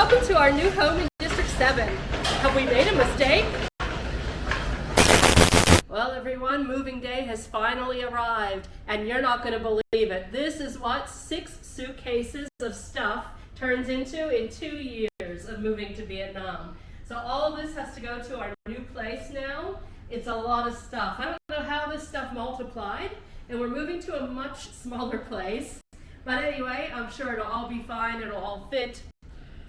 welcome to our new home in District 7. Have we made a mistake? Well, everyone, moving day has finally arrived, and you're not going to believe it. This is what 6 suitcases of stuff turns into in 2 years of moving to Vietnam. So all of this has to go to our new place now. It's a lot of stuff. I don't know how this stuff multiplied, and we're moving to a much smaller place. But anyway, I'm sure it'll all be fine. It'll all fit.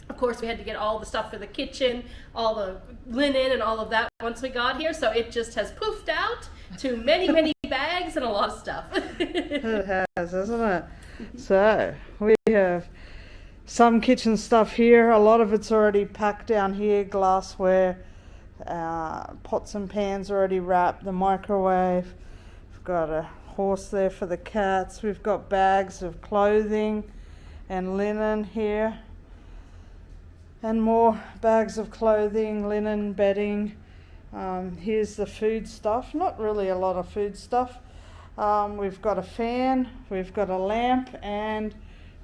Of course, we had to get all the stuff for the kitchen, all the linen and all of that once we got here. So it just has poofed out to many, many bags and a lot of stuff. It has, hasn't it? So we have some kitchen stuff here. A lot of it's already packed down here. Glassware, pots and pans already wrapped. The microwave. We've got a horse there for the cats. We've got bags of clothing and linen here. And more bags of clothing, linen, bedding. Here's the food stuff. Not really a lot of food stuff. We've got a fan, we've got a lamp, and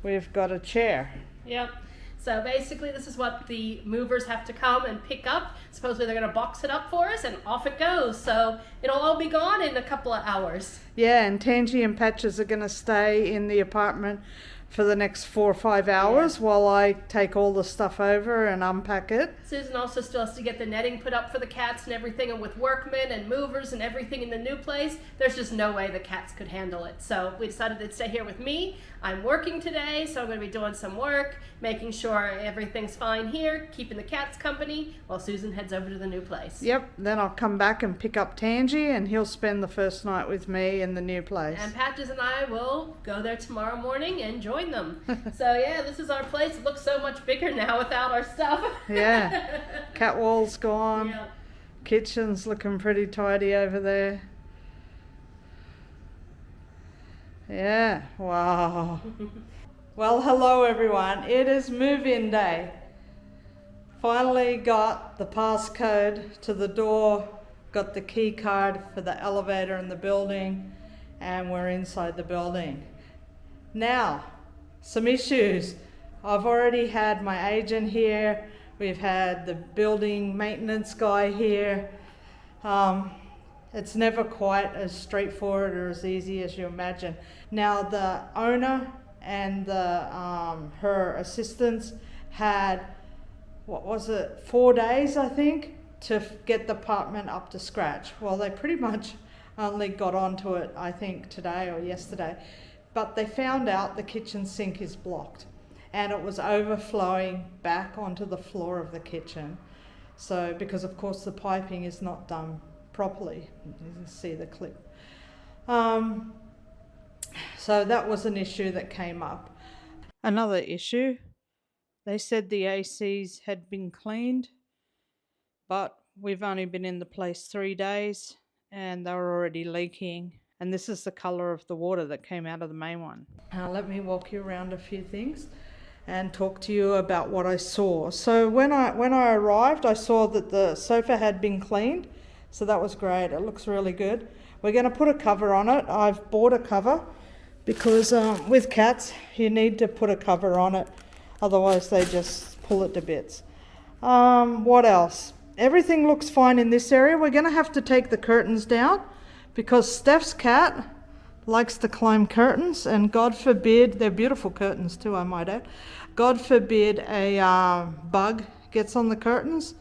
we've got a chair. Yep. So basically this is what the movers have to come and pick up. Supposedly they're going to box it up for us and off it goes. So it'll all be gone in a couple of hours. Yeah, and Tangi and Patches are going to stay in the apartment for the next 4 or 5 hours while I take all the stuff over and unpack it. Susan also still has to get the netting put up for the cats and everything, and with workmen and movers and everything in the new place, there's just no way the cats could handle it. So we decided they'd stay here with me. I'm working today, so I'm going to be doing some work, making sure everything's fine here, keeping the cats company while Susan heads over to the new place. Yep, then I'll come back and pick up Tangi, and he'll spend the first night with me in the new place. And Patches and I will go there tomorrow morning and join them. So yeah, this is our place. It looks so much bigger now without our stuff. Yeah, cat wall's gone. Yep. Kitchen's looking pretty tidy over there. Yeah, wow. Well, hello everyone. It is move-in day. Finally got the passcode to the door, got the key card for the elevator in the building, and we're inside the building. Now, some issues. I've already had my agent here. We've had the building maintenance guy here. It's never quite as straightforward or as easy as you imagine. Now the owner and her assistants had, 4 days I think, to get the apartment up to scratch. Well, they pretty much only got onto it I think today or yesterday. But they found out the kitchen sink is blocked and it was overflowing back onto the floor of the kitchen. So, because of course the piping is not done properly. You can see the clip. So that was an issue that came up. Another issue, they said the ACs had been cleaned, but we've only been in the place 3 days and they were already leaking. And this is the color of the water that came out of the main one. Let me walk you around a few things and talk to you about what I saw. So when I arrived, I saw that the sofa had been cleaned. So that was great. It looks really good. We're going to put a cover on it. I've bought a cover because with cats, you need to put a cover on it. Otherwise, they just pull it to bits. What else? Everything looks fine in this area. We're going to have to take the curtains down because Steph's cat likes to climb curtains, and God forbid, they're beautiful curtains too, I might add. God forbid a bug gets on the curtains,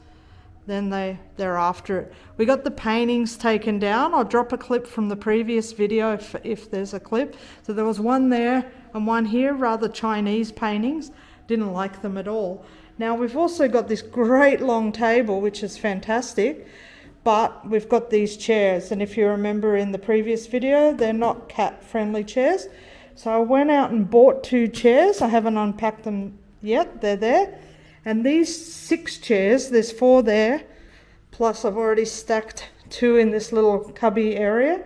then they're after it. We got the paintings taken down. I'll drop a clip from the previous video if there's a clip. So there was one there and one here, rather Chinese paintings. Didn't like them at all. Now we've also got this great long table, which is fantastic, but we've got these chairs, and if you remember in the previous video, they're not cat-friendly chairs. So I went out and bought 2 chairs. I haven't unpacked them yet. They're there. And these 6 chairs, there's 4 there, plus I've already stacked 2 in this little cubby area.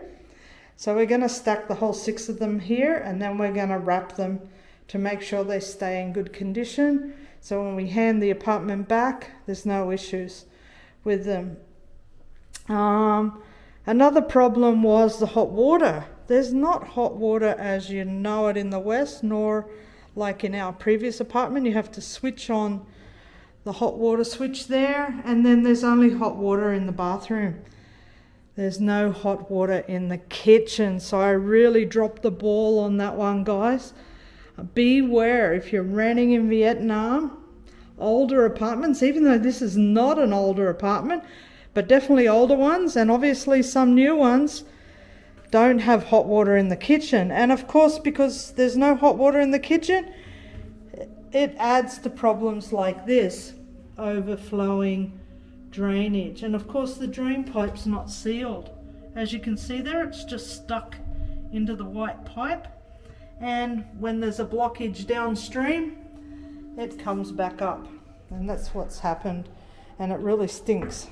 So we're going to stack the whole 6 of them here, and then we're going to wrap them to make sure they stay in good condition. So when we hand the apartment back, there's no issues with them. Another problem was the hot water. There's not hot water as you know it in the West, nor like in our previous apartment. You have to switch on the hot water switch there, and then there's only hot water in the bathroom. There's no hot water in the kitchen, so I really dropped the ball on that one, guys. Beware if you're renting in Vietnam, older apartments, even though this is not an older apartment, but definitely older ones, and obviously some new ones, don't have hot water in the kitchen. And of course, because there's no hot water in the kitchen, it adds to problems like this, overflowing drainage. And of course the drain pipe's not sealed. As you can see there, it's just stuck into the white pipe, and when there's a blockage downstream, it comes back up, and that's what's happened, and it really stinks.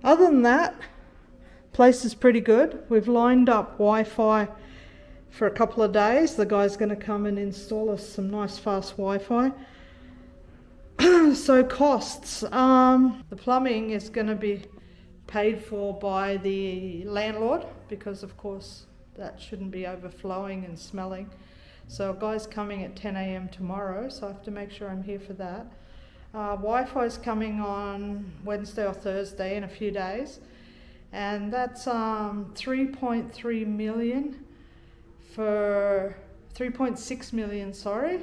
Other than that, place is pretty good. We've lined up Wi-Fi for a couple of days. The guy's going to come and install us some nice fast Wi-Fi. So costs, the plumbing is going to be paid for by the landlord, because of course that shouldn't be overflowing and smelling. So a guy's coming at 10 a.m. tomorrow, so I have to make sure I'm here for that. Wi-Fi is coming on Wednesday or Thursday in a few days, and that's 3.3 million for 3.6 million, sorry,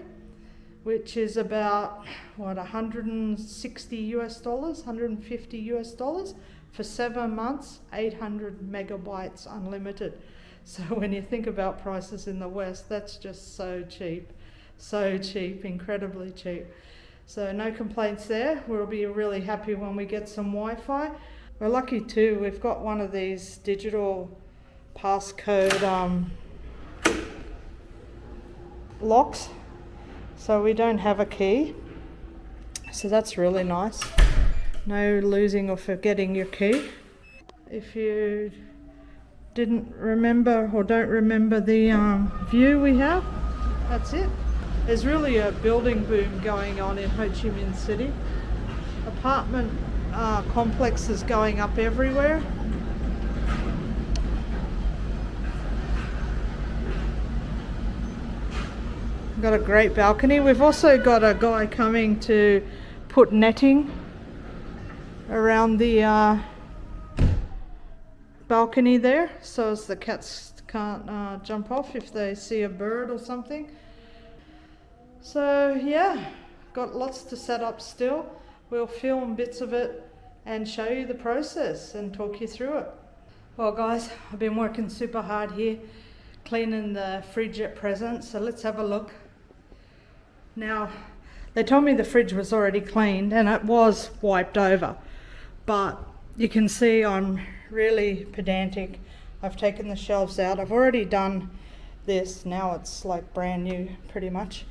which is about what, 160 US dollars, 150 US dollars for 7 months, 800 megabytes unlimited. So when you think about prices in the West, that's just so cheap, incredibly cheap. So no complaints there. We'll be really happy when we get some Wi-Fi. We're lucky too, we've got one of these digital passcode locks, so we don't have a key. So that's really nice. No losing or forgetting your key. If you didn't remember or don't remember the view we have, that's it. There's really a building boom going on in Ho Chi Minh City. Apartment complexes going up everywhere. Got a great balcony. We've also got a guy coming to put netting around the balcony there, so as the cats can't jump off if they see a bird or something. So yeah, got lots to set up still. We'll film bits of it and show you the process and talk you through it. Well guys, I've been working super hard here cleaning the fridge at present, so let's have a look. Now, they told me the fridge was already cleaned and it was wiped over, but you can see I'm really pedantic. I've taken the shelves out. I've already done this. Now it's like brand new pretty much.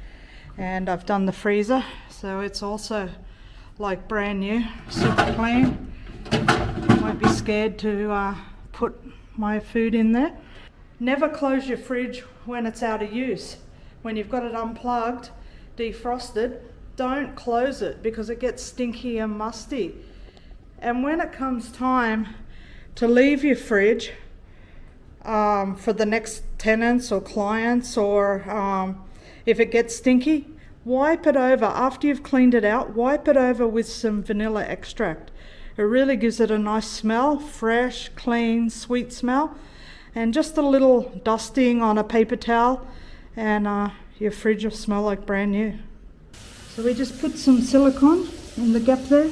And I've done the freezer, so it's also like brand new, super clean. Won't be scared to put my food in there. Never close your fridge when it's out of use. When you've got it unplugged, defrosted, don't close it because it gets stinky and musty. And when it comes time to leave your fridge for the next tenants or clients, or if it gets stinky, wipe it over. After you've cleaned it out, wipe it over with some vanilla extract. It really gives it a nice smell, fresh, clean, sweet smell. And just a little dusting on a paper towel and your fridge will smell like brand new. So we just put some silicone in the gap there.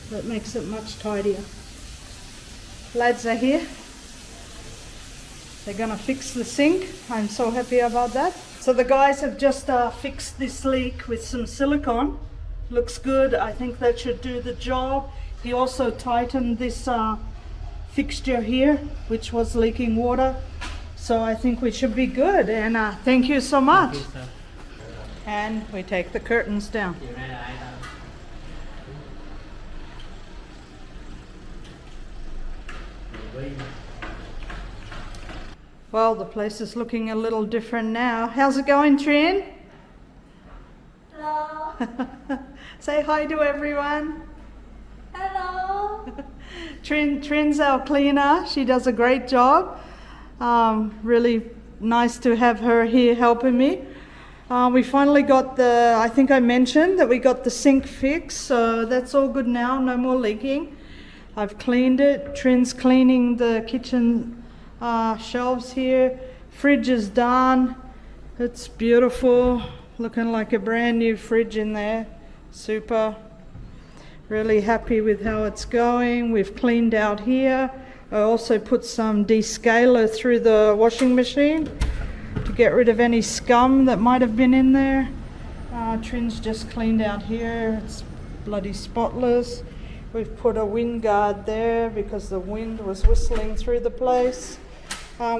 That makes it much tidier. Lads are here. They're gonna fix the sink. I'm so happy about that. So the guys have just fixed this leak with some silicone. Looks good. I think that should do the job. He also tightened this fixture here, which was leaking water. So I think we should be good. And thank you so much. Thank you, sir. And we take the curtains down. Well, the place is looking a little different now. How's it going, Trin? Hello. Say hi to everyone. Hello. Trin's our cleaner. She does a great job. Really nice to have her here helping me. We finally got I think I mentioned that we got the sink fixed, so that's all good now, no more leaking. I've cleaned it. Trin's cleaning the kitchen shelves here. Fridge is done. It's beautiful, looking like a brand new fridge in there. Super. Really happy with how it's going. We've cleaned out here. I also put some descaler through the washing machine to get rid of any scum that might have been in there. Trin's just cleaned out here. It's bloody spotless. We've put a wind guard there because the wind was whistling through the place.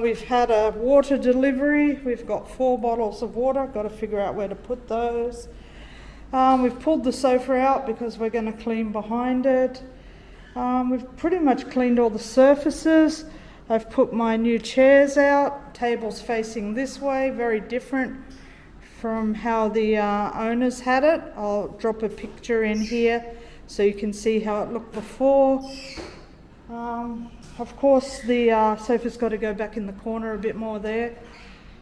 We've had a water delivery. We've got 4 bottles of water. Got to figure out where to put those. We've pulled the sofa out because we're going to clean behind it. We've pretty much cleaned all the surfaces. I've put my new chairs out. Table's facing this way, very different from how the owners had it. I'll drop a picture in here so you can see how it looked before. Of course, the sofa's got to go back in the corner a bit more there.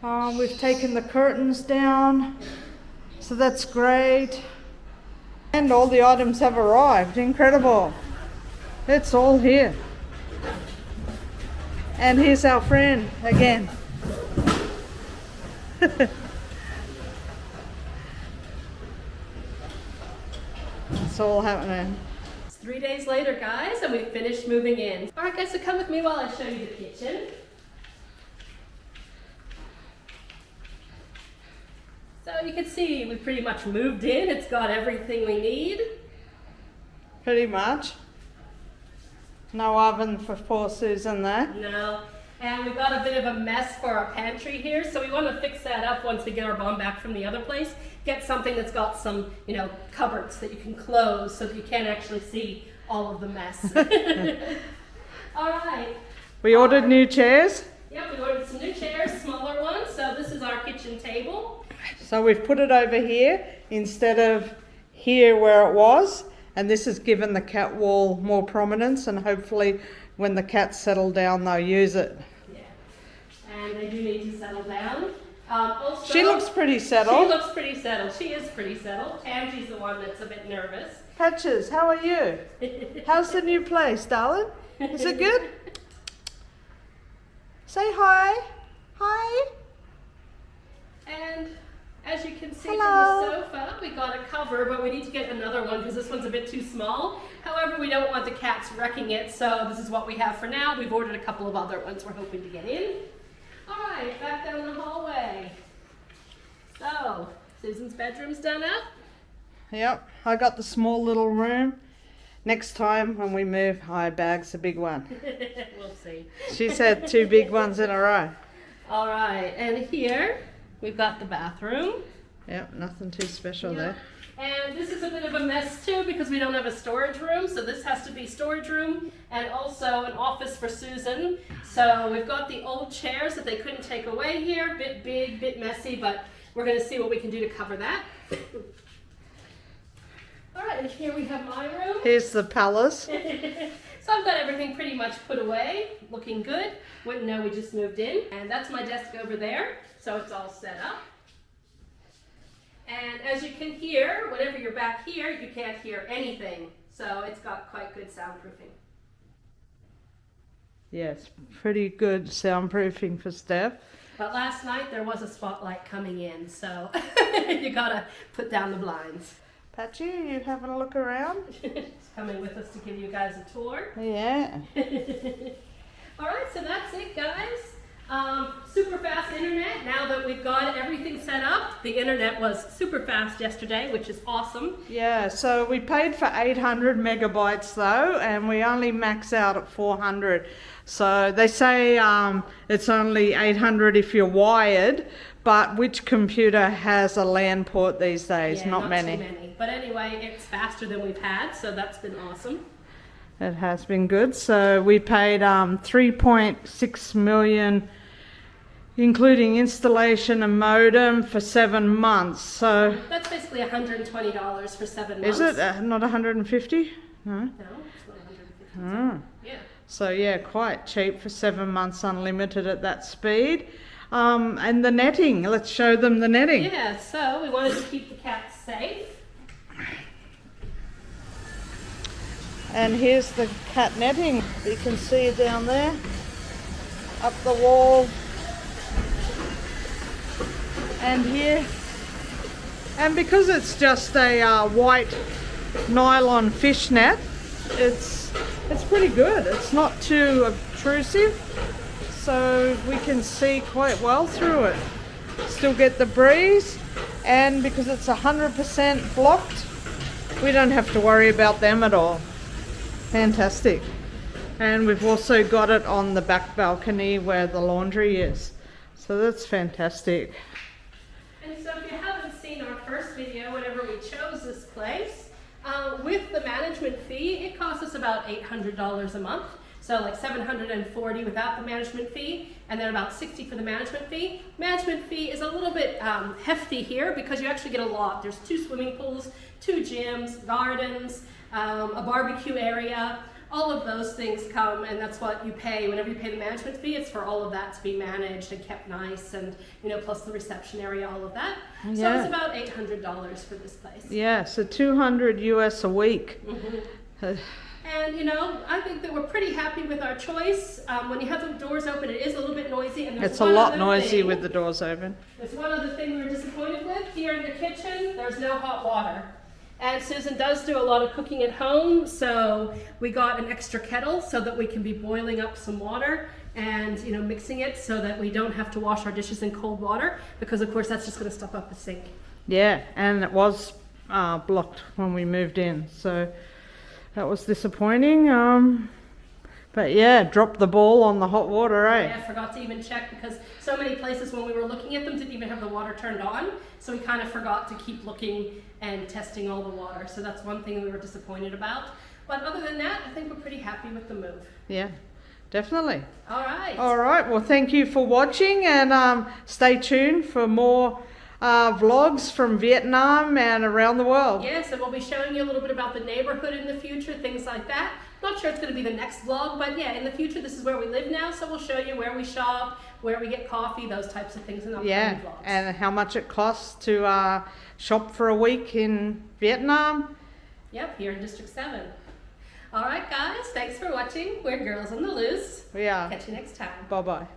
We've taken the curtains down, so that's great. And all the items have arrived. Incredible. It's all here. And here's our friend again. It's all happening. It's 3 days later, guys, and we've finished moving in. All right, guys, so come with me while I show you the kitchen. So you can see we pretty much moved in. It's got everything we need. Pretty much. No oven for poor Susan there. No. And we've got a bit of a mess for our pantry here, so we want to fix that up once we get our mom back from the other place. Get something that's got some, cupboards that you can close so that you can't actually see all of the mess. All right. We ordered new chairs. Yep, we ordered some new chairs, smaller ones. So this is our kitchen table. So we've put it over here instead of here where it was. And this has given the cat wall more prominence, and hopefully when the cats settle down, they'll use it. Yeah, and they do need to settle down. Also, she looks pretty settled. She looks pretty settled. She is pretty settled. Angie's the one that's a bit nervous. Patches, how are you? How's the new place, darling? Is it good? Say hi. Hi. And as you can see Hello. from the sofa, we got a cover, but we need to get another one because this one's a bit too small. However, we don't want the cats wrecking it, so this is what we have for now. We've ordered a couple of other ones we're hoping to get in. All right, back down the hallway. So, Susan's bedroom's done up. Yep, I got the small little room. Next time when we move, bag's a big one. We'll see. She's had 2 big ones in a row. All right, and here we've got the bathroom. Yep, nothing too special Yep. there. And this is a bit of a mess too because we don't have a storage room, so this has to be storage room and also an office for Susan. So we've got the old chairs that they couldn't take away here, bit big, bit messy, but we're going to see what we can do to cover that. All right, and here we have my room. Here's the palace. So I've got everything pretty much put away, looking good. Wouldn't know we just moved in. And that's my desk over there, so it's all set up. And as you can hear, whenever you're back here, you can't hear anything. So it's got quite good soundproofing. Yes, pretty good soundproofing for Steph. But last night there was a spotlight coming in, so you gotta put down the blinds. Patchy, are you having a look around? She's coming with us to give you guys a tour. Yeah. All right, so that's it, guys. Super fast internet. Now that we've got everything set up, the internet was super fast yesterday, which is awesome. Yeah, so we paid for 800 megabytes though, and we only max out at 400. So they say it's only 800 if you're wired, but which computer has a LAN port these days? Yeah, not many. Too many. But anyway, it's faster than we've had, so that's been awesome. It has been good. So we paid 3.6 million, including installation and modem, for 7 months. So That's basically $120 for 7 months. is it not 150? No. No, it's not 150. Oh. Yeah. So yeah, quite cheap for 7 months, unlimited at that speed. And the netting. Let's show them the netting. Yeah, so we wanted to keep the cats safe. And here's the cat netting. You can see it down there, up the wall, and here. And because it's just a white nylon fish net, it's pretty good. It's not too obtrusive, so we can see quite well through it. Still get the breeze, and because it's 100% blocked, we don't have to worry about them at all. Fantastic. And we've also got it on the back balcony where the laundry is. So that's fantastic. And so if you haven't seen our first video, whenever we chose this place, with the management fee, it cost us about $800 a month. So like $740 without the management fee, and then about $60 for the management fee. Management fee is a little bit hefty here because you actually get a lot. There's 2 swimming pools, 2 gyms, gardens, a barbecue area. All of those things come, and that's what you pay. Whenever you pay the management fee, it's for all of that to be managed and kept nice, and plus the reception area, all of that. Yeah. So it's about $800 for this place. Yeah, so $200 US a week. And I think that we're pretty happy with our choice. When you have the doors open, it is a little bit noisy, and there's It's a one lot other noisy thing. with the doors open. There's one other thing we were disappointed with. Here in the kitchen, there's no hot water. And Susan does do a lot of cooking at home, so we got an extra kettle so that we can be boiling up some water and mixing it so that we don't have to wash our dishes in cold water, because of course that's just going to stop up the sink. Yeah, and it was blocked when we moved in, so that was disappointing. But yeah, dropped the ball on the hot water, eh? Yeah, I forgot to even check because so many places when we were looking at them didn't even have the water turned on, so we kind of forgot to keep looking and testing all the water. So that's one thing we were disappointed about. But other than that, I think we're pretty happy with the move. Yeah, definitely. All right. All right, well, thank you for watching, and stay tuned for more vlogs from Vietnam and around the world. Yes, and we'll be showing you a little bit about the neighborhood in the future, things like that. Not sure it's going to be the next vlog, but yeah, in the future, this is where we live now, so we'll show you where we shop, where we get coffee, those types of things in upcoming Yeah, vlogs. and how much it costs to shop for a week in Vietnam. Yep, here in District 7. All right, guys, thanks for watching. We're Girls on the Loose. We are. Catch you next time. Bye-bye.